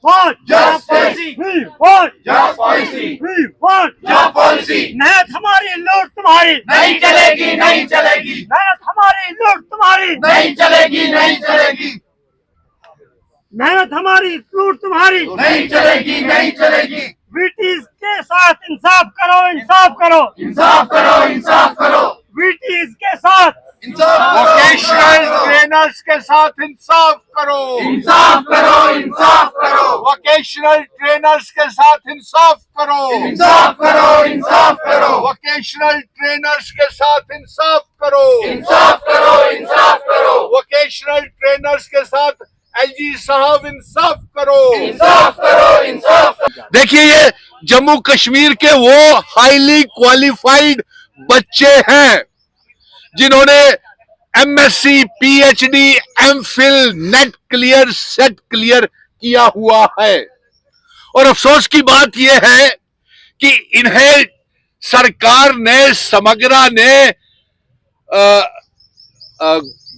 want Just policy. we want Just policy. we want Just policy. मेहनत हमारी लूट तुम्हारी नहीं चलेगी, नहीं चलेगी, मेहनत हमारी लूट तुम्हारी नहीं चलेगी, नहीं चलेगी, मेहनत हमारी लूट तुम्हारी नहीं चलेगी, नहीं चलेगी। ब्रिटिश के साथ इंसाफ करो, इंसाफ करो, इंसाफ करो, इंसाफ करो, ब्रिटिश के साथ इंसाफ करो, वोकेशनल ट्रेनर्स के साथ इंसाफ करो, इंसाफ करो, इंसाफ करो, वोकेशनल ट्रेनर्स के साथ इंसाफ करो, इंसाफ करो, इंसाफ करो, वोकेशनल ट्रेनर्स के साथ इंसाफ करो, इंसाफ करो, इंसाफ करो, वोकेशनल ट्रेनर्स के साथ एलजी साहब इंसाफ करो। इंसाफ करो, इंसाफ करो। देखिए, ये जम्मू कश्मीर के वो हाईली क्वालिफाइड बच्चे हैं जिन्होंने MSc, PhD, MPhil, net clear, set clear किया हुआ है। और अफसोस की बात यह है कि इन्हें सरकार ने, समग्रा ने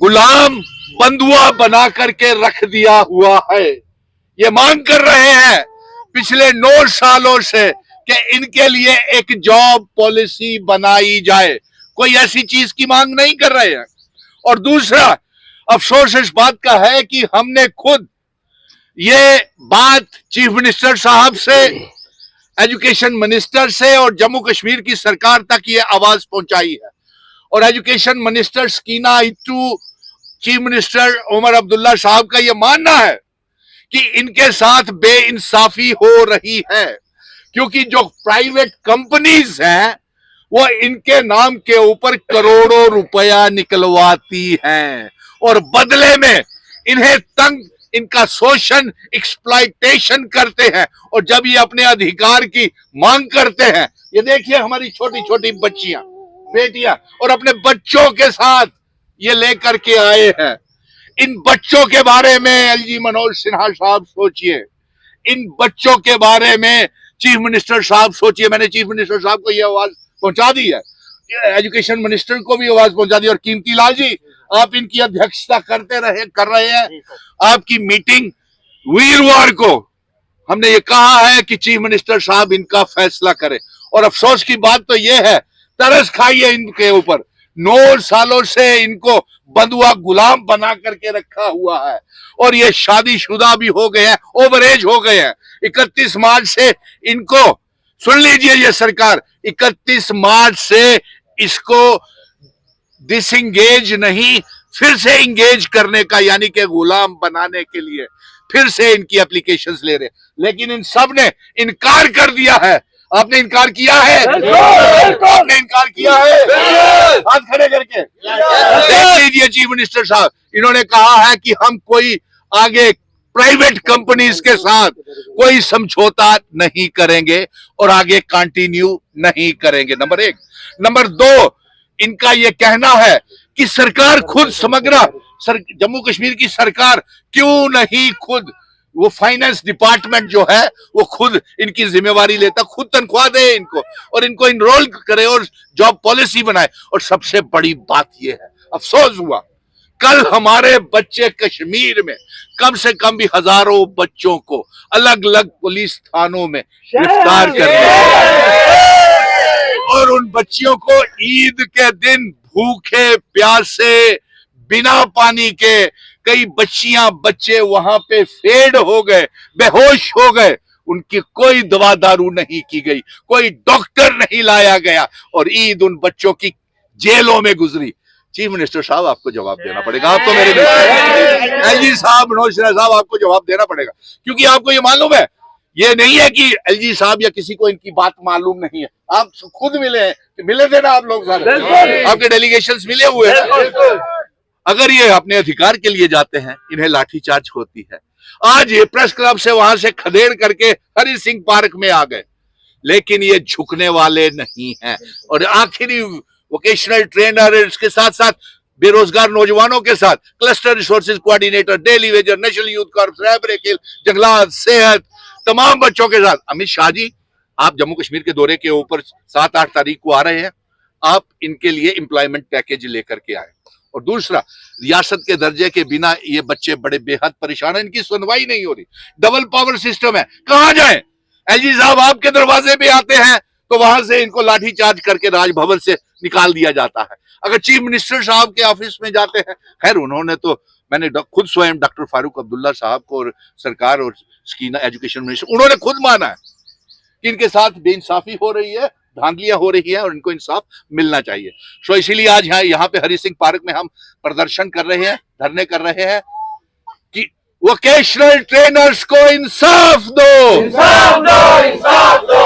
गुलाम बंधुआ बना करके रख दिया हुआ है। ये मांग कर रहे हैं पिछले 9 सालों से कि इनके लिए एक जॉब पॉलिसी बनाई जाए। कोई ऐसी चीज की मांग नहीं कर रहे हैं। और दूसरा अफसोस इस बात का है कि हमने खुद ये बात चीफ मिनिस्टर साहब से, एजुकेशन मिनिस्टर से और जम्मू कश्मीर की सरकार तक ये आवाज पहुंचाई है। और education minister Sakina Itoo, chief minister Omar Abdullah साहब का यह मानना है कि इनके साथ बेइंसाफी हो रही है, क्योंकि जो प्राइवेट कंपनीज हैं वो इनके नाम के ऊपर करोड़ों रुपया निकलवाती हैं और बदले में इन्हें तंग, इनका शोषण, एक्सप्लॉयटेशन करते हैं। और जब ये अपने अधिकार की मांग करते हैं, ये देखिए हमारी छोटी छोटी बच्चियां, बेटियां और अपने बच्चों के साथ ये लेकर के आए हैं। इन बच्चों के बारे में एलजी मनोज सिन्हा साहब सोचिए, इन बच्चों के बारे में चीफ मिनिस्टर साहब सोचिए। मैंने चीफ मिनिस्टर साहब को यह आवाज पहुंचा दी है, एजुकेशन मिनिस्टर को भी आवाज पहुंचा दी। और कीमती लाल जी, आप इनकी अध्यक्षता कर रहे हैं। आपकी मीटिंग वीरवार को हमने ये कहा है कि चीफ मिनिस्टर साहब इनका फैसला करें। और अफसोस की बात तो यह है, तरस खाइए इनके ऊपर। 9 सालों से इनको बंधुआ गुलाम बना करके रखा हुआ है और ये शादीशुदा भी हो गए हैं, ओवर एज हो गए हैं। 31 मार्च से इनको, सुन लीजिए ये सरकार, 31 मार्च से इसको डिसएंगेज नहीं, फिर से इंगेज करने का, यानी कि गुलाम बनाने के लिए फिर से इनकी एप्लीकेशंस ले रहे। लेकिन इन सब ने इनकार कर दिया है। आपने इनकार किया है? आपने इनकार किया है? हाथ खड़े करके देख लीजिए चीफ मिनिस्टर साहब, इन्होंने कहा है कि हम कोई आगे प्राइवेट कंपनीज के साथ कोई समझौता नहीं करेंगे और आगे कंटिन्यू नहीं करेंगे, नंबर 1। नंबर 2, इनका यह कहना है कि सरकार खुद, समग्र जम्मू कश्मीर की सरकार क्यों नहीं खुद वो फाइनेंस डिपार्टमेंट जो है वो खुद इनकी जिम्मेवारी लेता, खुद तनख्वाह दे इनको और इनको इनरोल करे और जॉब पॉलिसी बनाए। और सबसे बड़ी बात यह है, अफसोस हुआ कल हमारे बच्चे कश्मीर में कम से कम भी हजारों बच्चों को अलग अलग पुलिस थानों में गिरफ्तार कर लिया और उन बच्चियों को ईद के दिन भूखे प्यासे, बिना पानी के, कई बच्चियां, बच्चे वहां पे फेड हो गए, बेहोश हो गए। उनकी कोई दवा दारू नहीं की गई, कोई डॉक्टर नहीं लाया गया और ईद उन बच्चों की जेलों में गुजरी। चीफ मिनिस्टर साहब, आपको जवाब देना पड़ेगा। आप तो मेरे एलजी साहब, मनोज सिन्हा साहब, आपको जवाब देना पड़ेगा, क्योंकि आपको ये मालूम है, ये नहीं है कि एलजी साहब या किसी को इनकी बात मालूम नहीं है। आप खुद मिले हैं, मिले थे ना आप लोग सारे, आपके डेलीगेशंस मिले हुए हैं। अगर ये अपने अधिकार के लिए जाते हैं, इन्हें लाठीचार्ज होती है। आज ये प्रेस क्लब से वहां से खदेड़ करके हरि सिंह पार्क में आ गए, लेकिन ये झुकने वाले नहीं हैं। और आखिरी वोकेशनल ट्रेनर, इसके साथ साथ बेरोजगार नौजवानों के साथ cluster resources coordinator, daily wager, national youth corps, रैबरेकिल, जंगलात, सेहत, तमाम बच्चों के साथ। अमित शाह जी, आप जम्मू कश्मीर के दौरे के ऊपर 7-8 तारीख को आ रहे हैं, आप इनके लिए एम्प्लॉयमेंट पैकेज लेकर के आए और दूसरा, रियासत के दर्जे के बिना ये बच्चे बड़े बेहद परेशान हैं, इनकी सुनवाई नहीं हो रही। डबल पावर सिस्टम है, कहां जाएं? एलजी साहब आपके दरवाजे पे आते हैं तो वहां से इनको लाठीचार्ज करके राजभवन से निकाल दिया जाता है। अगर चीफ मिनिस्टर साहब के ऑफिस में जाते हैं, खैर उन्होंने तो, मैंने खुद स्वयं डॉक्टर फारूक अब्दुल्ला साहब को और सरकार और स्कीना एजुकेशन मिनिस्टर, उन्होंने खुद माना है कि इनके साथ बेइंसाफी हो रही है, धांधलियां हो रही है और इनको इंसाफ मिलना चाहिए। सो इसीलिए आज यहाँ पे हरि सिंह पार्क में हम प्रदर्शन कर रहे हैं, धरने कर रहे हैं कि वोकेशनल ट्रेनर्स को इंसाफ दो, इंसाफ दो, इंसाफ दो।